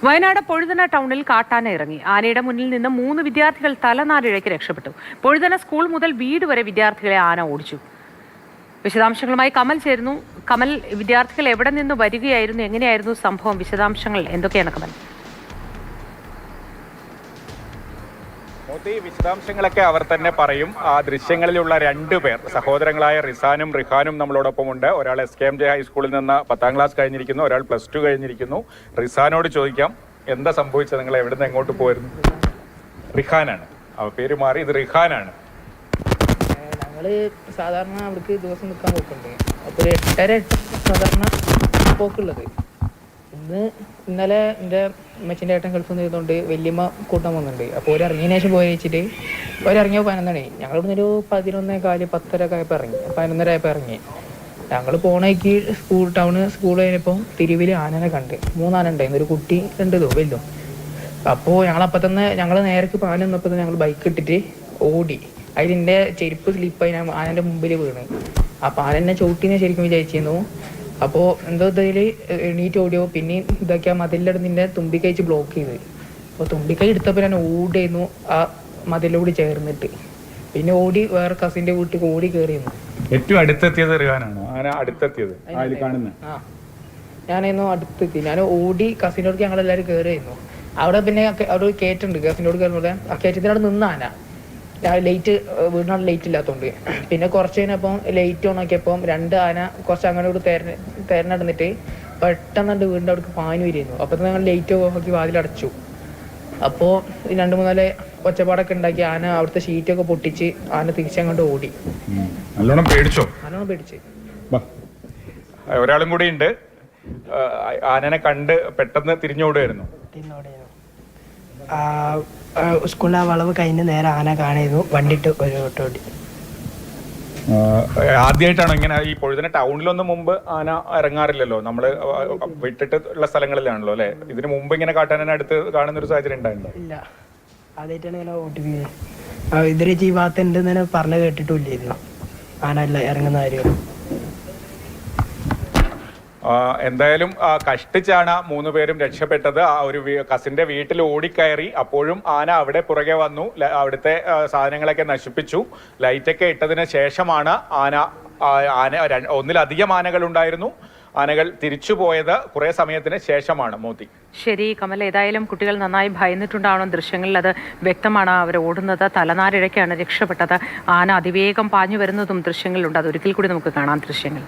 വയനാട് പൊഴുതന ടൗണിൽ കാട്ടാന ഇറങ്ങി. ആനയുടെ മുന്നിൽ നിന്ന് 3 വിദ്യാർത്ഥികൾ തലനാരിഴയ്ക്ക് രക്ഷപ്പെട്ടു. പൊഴുതന സ്കൂൾ മുതൽ വീട് വരെ വിദ്യാർത്ഥികളെ ആന ഓടിച്ചു. വിശദാംശങ്ങളുമായി കമൽ ചേരുന്നു. കമൽ, വിദ്യാർത്ഥികൾ എവിടെ നിന്ന് വരികയായിരുന്നു, എങ്ങനെയായിരുന്നു സംഭവം, വിശദാംശങ്ങൾ എന്തൊക്കെയാണ് കമൽ? വിശദാംശങ്ങളൊക്കെ അവർ തന്നെ പറയും. ആ ദൃശ്യങ്ങളിലുള്ള 2 പേർ സഹോദരങ്ങളായ റിസാനും റിഹാനും നമ്മളോടൊപ്പമുണ്ട്. ഒരാൾ SKMJ ഹൈസ്കൂളിൽ നിന്ന് 10ാം ക്ലാസ് കഴിഞ്ഞിരിക്കുന്നു, ഒരാൾ +2 കഴിഞ്ഞിരിക്കുന്നു. റിസാനോട് ചോദിക്കാം, എന്താ സംഭവിച്ചത്, നിങ്ങൾ എവിടെ നിന്ന് എങ്ങോട്ട് പോയിരുന്നു? റിഹാനാണ്, പേര് മാറി, ഇത് റിഹാനാണ്. ഞങ്ങള് സാധാരണ അവർക്ക് ദിവസം നിൽക്കാൻ പോക്കുണ്ട്. അപ്പോൾ 8:30 സാധാരണ പോക്കുള്ളത്. ഇന്നലെ എൻ്റെ അമ്മച്ചിൻ്റെ ഏട്ടൻ ഗൾഫിൽ നിന്ന് ചെയ്തുകൊണ്ട് വല്യമ്മ കൂട്ടാൻ വന്നിട്ടുണ്ട്. അപ്പോൾ ഒരു ഇറങ്ങിയതിന് ശേഷം പോയി വെച്ചിട്ട് ഒരിറങ്ങിയ 11 ഞങ്ങൾ ഇവിടുന്ന് ഒരു 11:15 10:30 ആയപ്പോൾ ഇറങ്ങി, 11:30 ആയപ്പോൾ ഇറങ്ങി. ഞങ്ങൾ പോണേക്ക് സ്കൂൾ കഴിഞ്ഞപ്പോൾ തിരുവിൽ ആനനെ കണ്ട്. 3 ആന ഉണ്ടായിരുന്നു, ഒരു കുട്ടി 2 വല്ലോ. അപ്പോൾ ഞങ്ങളപ്പം തന്നെ ഞങ്ങൾ നേരക്ക് പാല് വന്നപ്പോൾ തന്നെ ഞങ്ങൾ ബൈക്ക് ഇട്ടിട്ട് ഓടി. അതിൻ്റെ ചെരുപ്പ് സ്ലിപ്പായി ആനൻ്റെ മുമ്പിൽ വീണ്. അപ്പോൾ ആനെന്നെ ചവിട്ടിനെ ശരിക്കും വിചാരിച്ചിരുന്നു. അപ്പോൾ എന്തോ ഇതിൽ എണീറ്റ് ഓടിയോ, പിന്നെ ഇതൊക്കെ ആ മതിലിൻ്റെ തുമ്പിക്കൈച്ച് ബ്ലോക്ക് ചെയ്ത്. അപ്പോൾ തുമ്പിക്കൈ എടുത്തപ്പോൾ ഞാൻ ഓടിയിരുന്നു ആ മതിലോട് ചേർന്നിട്ട്. പിന്നെ ഓടി വേറെ കസിൻ്റെ വീട്ടിൽ ഓടി കയറിയിരുന്നു. ഏറ്റവും അടുത്തെത്തിയത് റിഹാനാണ്. ആന അടുത്തെത്തിയത് ഞാനായിരുന്നു അടുത്തെത്തി. ഞാൻ ഓടി കസിനോട് ഞങ്ങളെല്ലാവരും കയറിയായിരുന്നു. അവിടെ പിന്നെ അവിടെ കയറ്റുണ്ട്, കസിനോട് കയറുന്നത്. ആ കയറ്റത്തിനോട് നിന്ന ആന ലൈറ്റ് വീടിനോട് ലൈറ്റ് ഇല്ലാത്തതുകൊണ്ട്. പിന്നെ കുറച്ച് കഴിഞ്ഞപ്പം ലൈറ്റ് ഓൺ ആക്കിയപ്പം 2 ആന കുറച്ച് അങ്ങോട്ട് തെരഞ്ഞെടുന്നിട്ട് പെട്ടെന്ന് വീടിൻ്റെ അവിടേക്ക് പാഞ്ഞു വരുന്നു. അപ്പം ഞങ്ങൾ ലൈറ്റ് ഓഫാക്കി വാതിലടച്ചു. അപ്പോൾ 2-3 ഒച്ചപ്പാടൊക്കെ ഉണ്ടാക്കി ആന അവിടുത്തെ ഷീറ്റൊക്കെ പൊട്ടിച്ച് ആന തിരിച്ചങ്ങോട്ട് ഓടി. നല്ലോണം പേടിച്ചു. ഒരാളും കൂടി ഉണ്ട്, ആനനെ കണ്ട് പെട്ടെന്ന് തിരിഞ്ഞോടുമായിരുന്നു. സ്കൂളിലെ വളവ് കഴിഞ്ഞ് നേരെ ആന കാണുന്നു, വണ്ടിട്ട് ഒരു ഓടി. ആദ്യമായിട്ടാണോ ഇങ്ങനെ ഈ പൊഴുതന ടൗണിലൊന്നും മുമ്പ് ആന ഇറങ്ങാറില്ലല്ലോ? നമ്മള് വിട്ടിട്ടുള്ള സ്ഥലങ്ങളിലാണല്ലോ അല്ലെ? ഇതിനു മുമ്പ് ഇങ്ങനെ കാട്ടാനെ അടുത്ത് കാണുന്ന ഒരു സാഹചര്യം ഉണ്ടായിട്ടുണ്ടോ? ഇല്ല, ആദ്യമായിട്ടാണ് ഇങ്ങനെ ഓട്ടിക്കുന്നത്. ഇതിന് ഈ ഭാഗത്ത് ഉണ്ടെന്ന് പറഞ്ഞു കേട്ടിട്ടില്ലായിരുന്നു ആന അല്ല ഇറങ്ങുന്ന കാര്യം. എന്തായാലും കഷ്ടിച്ചാണ് 3 പേരും രക്ഷപ്പെട്ടത്. ആ ഒരു കസിന്റെ വീട്ടിൽ ഓടിക്കയറി. അപ്പോഴും ആന അവിടെ പുറകെ വന്നു, അവിടുത്തെ സാധനങ്ങളൊക്കെ നശിപ്പിച്ചു. ലൈറ്റൊക്കെ ഇട്ടതിന് ശേഷമാണ് ഒന്നിലധികം ആനകൾ ഉണ്ടായിരുന്നു. ആനകൾ തിരിച്ചു പോയത് കുറെ സമയത്തിന് ശേഷമാണ്. മോത്തി, ശരി കമൽ, ഏതായാലും കുട്ടികൾ നന്നായി ഭയന്നിട്ടുണ്ടാവണം. ദൃശ്യങ്ങളിൽ അത് വ്യക്തമാണ്. അവർ ഓടുന്നത് തലനാരിഴയ്ക്കാണ് രക്ഷപ്പെട്ടത്. ആന അതിവേഗം പാഞ്ഞു വരുന്നതും ദൃശ്യങ്ങളിലുണ്ട്. അതൊരിക്കൽ കൂടി നമുക്ക് കാണാം ദൃശ്യങ്ങൾ.